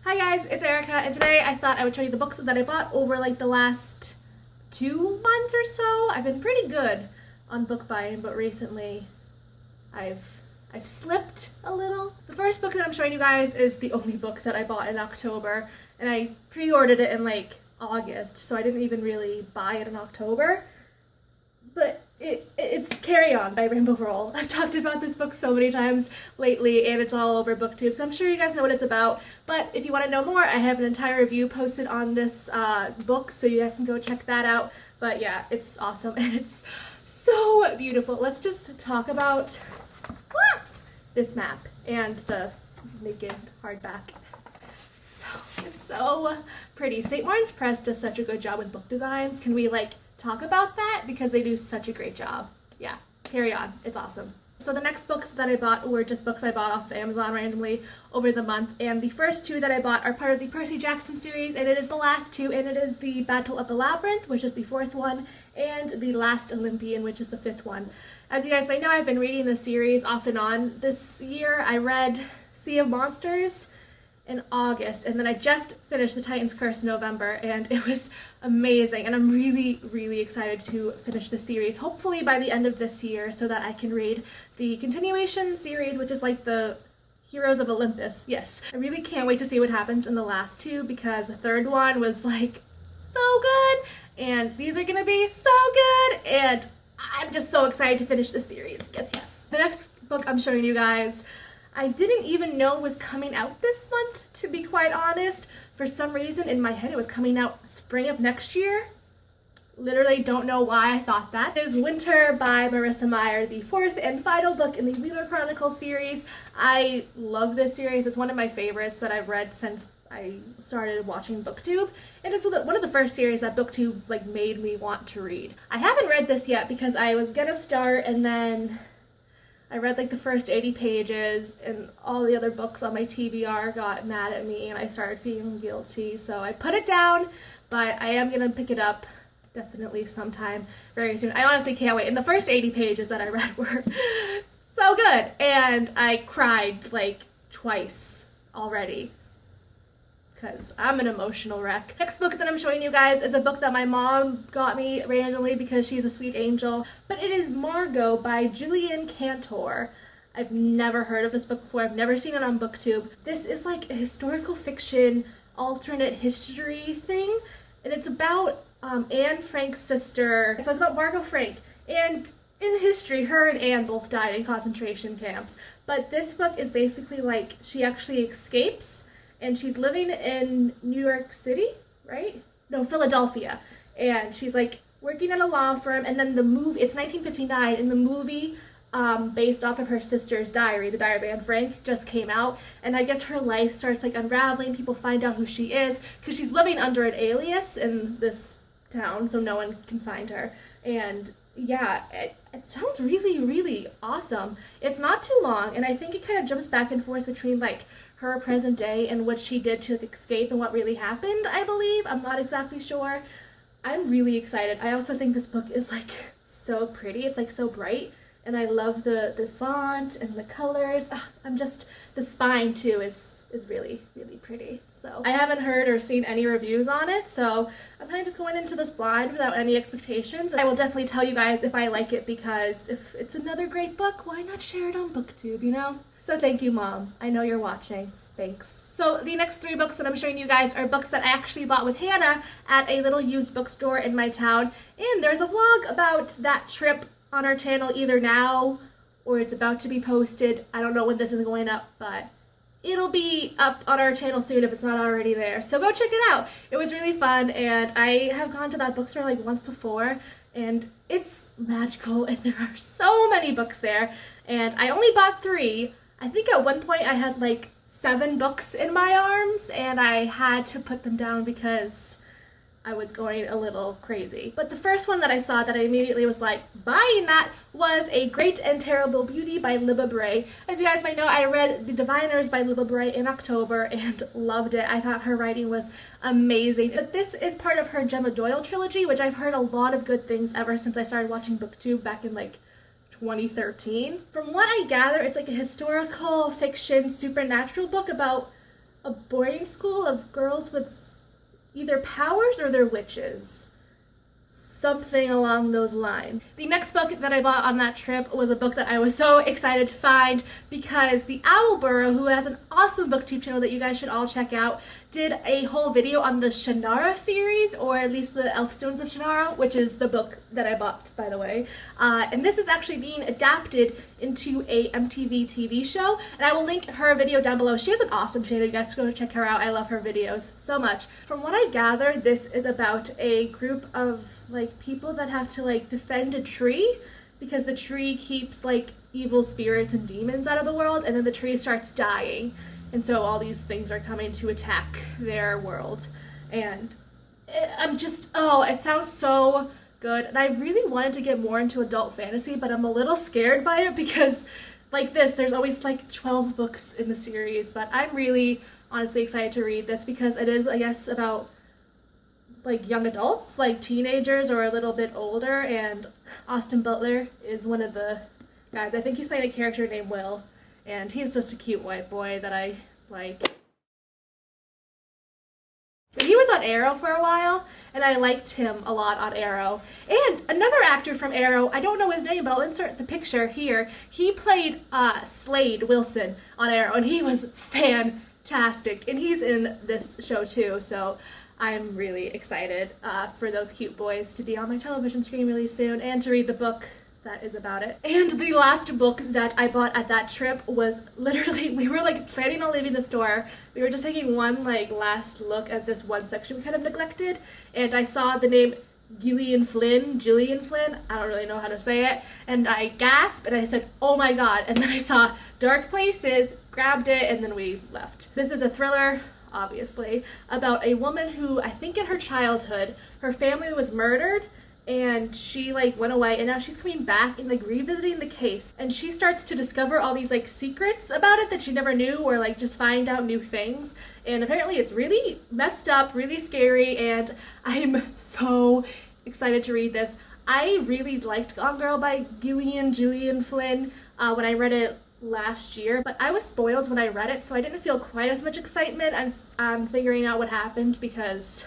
Hi guys, it's Erica, and today I thought I would show you the books that I bought over like the last 2 months or so. I've been pretty good on book buying, but recently I've slipped a little. The first book that I'm showing you guys is the only book that I bought in October, and I pre-ordered it in like August, so I didn't even really buy it in October. But it's Carry On by Rainbow Rowell. I've talked about this book so many times lately, and it's all over BookTube, so I'm sure you guys know what it's about. But if you want to know more, I have an entire review posted on this book, so you guys can go check that out. But yeah, it's awesome, and it's so beautiful. Let's just talk about this map and the naked hardback. It's so pretty. St. Martin's Press does such a good job with book designs. Can we talk about that? Because they do such a great job. Yeah, Carry On. It's awesome. So the next books that I bought were just books I bought off of Amazon randomly over the month, and the first 2 that I bought are part of the Percy Jackson series, and it is the last 2, and it is the Battle of the Labyrinth, which is the 4th one, and the Last Olympian, which is the 5th one. As you guys might know, I've been reading the series off and on. This year I read Sea of Monsters in August, and then I just finished The Titan's Curse in November, and it was amazing, and I'm really excited to finish the series, hopefully by the end of this year, so that I can read the continuation series, which is like the Heroes of Olympus. Yes, I really can't wait to see what happens in the last 2, because the 3rd one was like so good, and these are gonna be so good, and I'm just so excited to finish this series. Yes. The next book I'm showing you guys, I didn't even know was coming out this month, to be quite honest. For some reason in my head it was coming out spring of next year. Literally don't know why I thought that. It is Winter by Marissa Meyer, the 4th and final book in the Wheeler Chronicles series. I love this series. It's one of my favorites that I've read since I started watching BookTube, and it's one of the first series that BookTube made me want to read. I haven't read this yet because I was gonna start, and then I read the first 80 pages, and all the other books on my TBR got mad at me, and I started feeling guilty, so I put it down, but I am gonna pick it up definitely sometime very soon. I honestly can't wait. And the first 80 pages that I read were so good, and I cried twice already, because I'm an emotional wreck. Next book that I'm showing you guys is a book that my mom got me randomly because she's a sweet angel, but it is Margot by Julian Cantor. I've never heard of this book before. I've never seen it on BookTube. This is a historical fiction alternate history thing, and it's about Anne Frank's sister. So it's about Margot Frank, and in history, her and Anne both died in concentration camps, but this book is basically she actually escapes, and she's living in New York City, right? No, Philadelphia. And she's working at a law firm, and then the movie, it's 1959, and the movie based off of her sister's diary, the Diary of Anne Frank, just came out, and I guess her life starts unraveling. People find out who she is, because she's living under an alias in this town, so no one can find her. And yeah, it sounds really awesome. It's not too long, and I think it kind of jumps back and forth between her present day and what she did to escape and what really happened, I believe. I'm not exactly sure. I'm really excited. I also think this book is so pretty. It's so bright, and I love the font and the colors. The spine too is really pretty. So I haven't heard or seen any reviews on it, so I'm kind of just going into this blind without any expectations. I will definitely tell you guys if I like it, because if it's another great book, why not share it on BookTube, you know? So thank you, Mom. I know you're watching. Thanks. So the next 3 books that I'm showing you guys are books that I actually bought with Hannah at a little used bookstore in my town, and there's a vlog about that trip on our channel either now or it's about to be posted. I don't know when this is going up, but it'll be up on our channel soon if it's not already there. So go check it out. It was really fun, and I have gone to that bookstore once before, and it's magical, and there are so many books there, and I only bought 3. I think at one point I had 7 books in my arms, and I had to put them down because I was going a little crazy. But the first one that I saw that I immediately was buying that was A Great and Terrible Beauty by Libba Bray. As you guys might know, I read The Diviners by Libba Bray in October and loved it. I thought her writing was amazing. But this is part of her Gemma Doyle trilogy, which I've heard a lot of good things ever since I started watching BookTube back in 2013. From what I gather, it's a historical fiction supernatural book about a boarding school of girls with either powers or they're witches. Something along those lines. The next book that I bought on that trip was a book that I was so excited to find because the OwlBurrow, who has an awesome booktube channel that you guys should all check out, did a whole video on the Shannara series, or at least the Elfstones of Shannara, which is the book that I bought, by the way. And this is actually being adapted into a MTV TV show, and I will link her video down below. She has an awesome channel. You guys go check her out. I love her videos so much. From what I gather, this is about a group of like people that have to like defend a tree because the tree keeps like evil spirits and demons out of the world, and then the tree starts dying, and so all these things are coming to attack their world. And it sounds so good, and I really wanted to get more into adult fantasy, but I'm a little scared by it because like this, there's always like 12 books in the series, but I'm really honestly excited to read this because it is, I guess, about like young adults, like teenagers or a little bit older, and Austin Butler is one of the guys. I think he's playing a character named Will, and he's just a cute white boy that I like. He was on Arrow for a while, and I liked him a lot on Arrow. And another actor from Arrow, I don't know his name, but I'll insert the picture here. He played Slade Wilson on Arrow, and he was fantastic, and he's in this show too, so I'm really excited for those cute boys to be on my television screen really soon and to read the book that is about it. And the last book that I bought at that trip was literally, we were like planning on leaving the store. We were just taking one like last look at this one section we kind of neglected, and I saw the name Gillian Flynn, I don't really know how to say it, and I gasped and I said, oh my god, and then I saw Dark Places, grabbed it, and then we left. This is a thriller, obviously, about a woman who, I think in her childhood, her family was murdered and she like went away, and now she's coming back and like revisiting the case, and she starts to discover all these like secrets about it that she never knew, or like just find out new things, and apparently it's really messed up, really scary, and I'm so excited to read this. I really liked Gone Girl by Gillian Flynn when I read it last year, but I was spoiled when I read it, so I didn't feel quite as much excitement on figuring out what happened because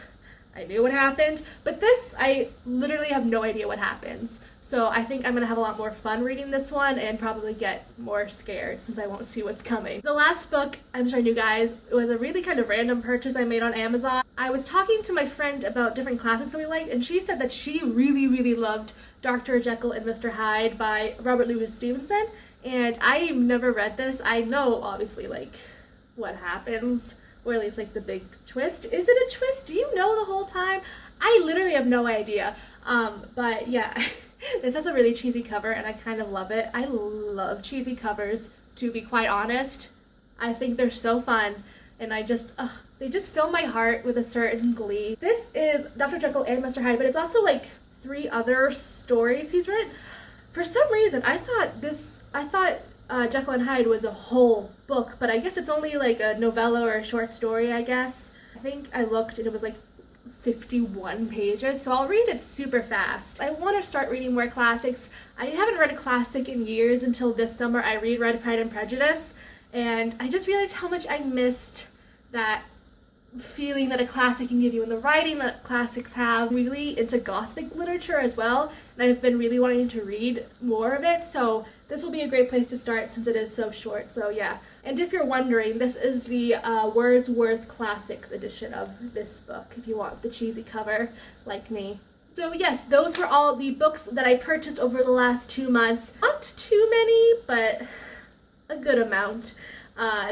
I knew what happened. But this, I literally have no idea what happens, so I think I'm gonna have a lot more fun reading this one and probably get more scared since I won't see what's coming. The last book I'm showing you guys was a really kind of random purchase I made on Amazon. I was talking to my friend about different classics that we liked, and she said that she really loved Dr. Jekyll and Mr. Hyde by Robert Louis Stevenson. And I've never read this. I know, obviously, like, what happens, or at least, like, the big twist. Is it a twist? Do you know the whole time? I literally have no idea. But, yeah, this has a really cheesy cover, and I kind of love it. I love cheesy covers, to be quite honest. I think they're so fun, and they just fill my heart with a certain glee. This is Dr. Jekyll and Mr. Hyde, but it's also, like, 3 other stories he's written. For some reason, I thought Jekyll and Hyde was a whole book, but I guess it's only like a novella or a short story, I guess. I think I looked and it was like 51 pages, so I'll read it super fast. I want to start reading more classics. I haven't read a classic in years until this summer. I reread Pride and Prejudice, and I just realized how much I missed that feeling that a classic can give you and the writing that classics have. I'm really into Gothic literature as well, and I've been really wanting to read more of it, so this will be a great place to start since it is so short, so yeah. And if you're wondering, this is the Wordsworth Classics edition of this book, if you want the cheesy cover like me. So yes, those were all the books that I purchased over the last 2 months. Not too many, but a good amount.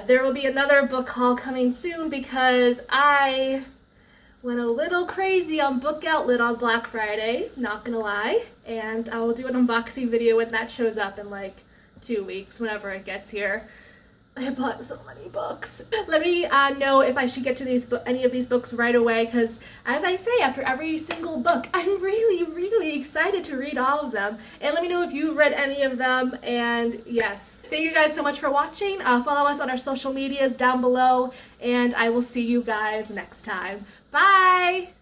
There will be another book haul coming soon because I went a little crazy on Book Outlet on Black Friday, not gonna lie, and I will do an unboxing video when that shows up in like 2 weeks, whenever it gets here. I bought so many books. Let me know if I should get to any of these books right away, because as I say, after every single book, I'm really excited to read all of them. And let me know if you've read any of them, and yes. Thank you guys so much for watching. Follow us on our social medias down below, and I will see you guys next time. Bye!